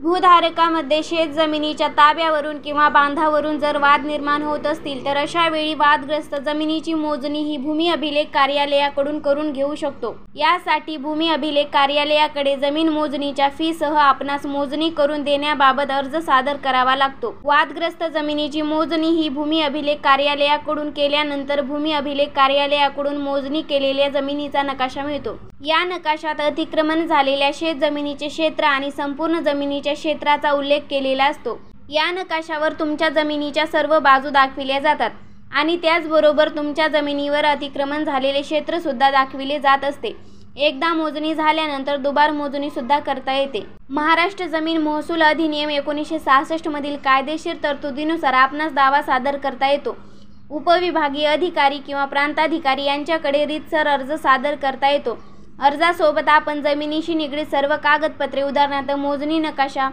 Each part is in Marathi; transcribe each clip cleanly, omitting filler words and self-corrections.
भूधारकामध्ये शेत जमिनीच्या ताब्यावरून किंवा बांधावरून जर वाद निर्माण होत असतील तर अशा वेळी वादग्रस्त जमिनीची मोजणी ही भूमी अभिलेख कार्यालयाकडून करून घेऊ शकतो। यासाठी भूमी अभिलेख कार्यालयाकडे जमीन मोजणीच्या फीसह आपणास मोजणी करून देण्याबाबत अर्ज सादर करावा लागतो। वादग्रस्त जमिनीची मोजणी ही भूमी अभिलेख कार्यालयाकडून केल्यानंतर भूमी अभिलेख कार्यालयाकडून मोजणी केलेल्या जमिनीचा नकाशा मिळतो। या नकाशात अतिक्रमण झालेल्या शेत जमिनीचे क्षेत्र आणि संपूर्ण जमिनीच्या क्षेत्राचा उल्लेख केलेला असतो। या नकाशावर तुमच्या जमिनीच्या सर्व बाजू दाखविल्या जातात आणि त्याचबरोबर तुमच्या जमिनीवर अतिक्रमण झालेले क्षेत्र सुद्धा दाखविले जात असते। एकदा मोजणी झाल्यानंतर दुबार मोजणी सुद्धा करता येते। महाराष्ट्र जमीन महसूल अधिनियम 1966 मधील कायदेशीर तरतुदीनुसार आपणास दावा सादर करता येतो। उपविभागीय अधिकारी किंवा प्रांताधिकारी यांच्याकडे रीतसर अर्ज सादर करता येतो। अर्जासोबत आपण जमिनीशी निगडीत सर्व कागदपत्रे उदाहरणार्थ मोजणी नकाशा,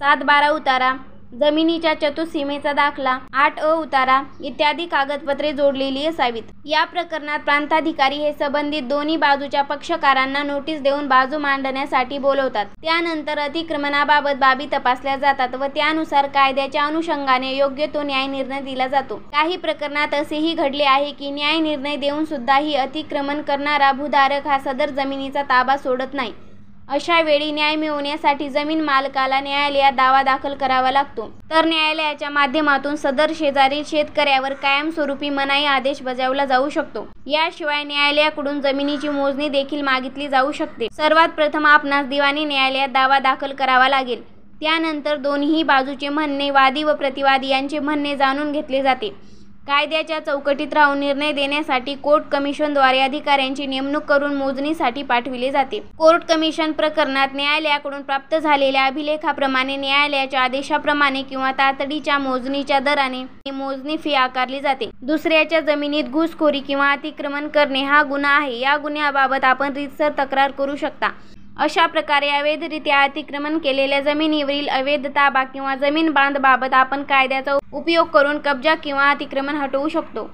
7/12 उतारा, जमिनीच्या चतुःसीमेचा दाखला, 8अ उतारा इत्यादी कागदपत्रे जोडलेली असावीत। या प्रकरणात प्रांताधिकारी हे संबंधित दोन्ही बाजूच्या पक्षकारांना नोटीस देऊन बाजू मांडण्यासाठी बोलवतात। त्यानंतर अतिक्रमणाबाबत बाबी तपासल्या जातात व त्यानुसार कायद्याच्या अनुषंगाने योग्य तो न्याय निर्णय दिला जातो। काही प्रकरणात असेही घडले आहे की न्याय निर्णय देऊन सुद्धाही अतिक्रमण करणारा भूधारक हा सदर जमिनीचा ताबा सोडत नाही। अशा वेळी न्याय मिळवण्यासाठी जमीन मालकाला न्यायालयात दावा दाखल करावा लागतो, तर न्यायालयाच्या माध्यमातून सदर शेजारील शेतकऱ्यावर कायमस्वरूपी मनाई आदेश बजावला जाऊ शकतो। याशिवाय न्यायालयाकडून जमिनीची मोजणी देखील मागितली जाऊ शकते। सर्वात प्रथम आपणास दिवाणी न्यायालयात दावा दाखल करावा लागेल। त्यानंतर दोन्ही बाजूचे म्हणणे, वादी व प्रतिवादी यांचे म्हणणे जाणून घेतले जाते। कायद्याच्या चौकटीत राहून निर्णय देण्यासाठी कोर्ट कमिशनद्वारे अधिकाऱ्यांची नेमणूक करून मोजणीसाठी पाठविले जाते। कोर्ट कमिशन प्रकरणात न्यायालयाकडून प्राप्त झालेल्या अभिलेखाप्रमाणे न्यायालयाच्या आदेशाप्रमाणे किंवा तातडीच्या मोजणीच्या दराने मोजणी फी आकारली जाते। दुसऱ्याच्या जमिनीत घुसखोरी किंवा अतिक्रमण करणे हा गुन्हा आहे। या गुन्ह्याबाबत आपण रीतसर तक्रार करू शकता। अशा प्रकारे अवैधरित्या अतिक्रमण केलेल्या जमिनीवरील अवैध ताबा किंवा जमीन बांध बाबत आपण कायद्याचा उपयोग करून कब्जा किंवा अतिक्रमण हटवू शकतो।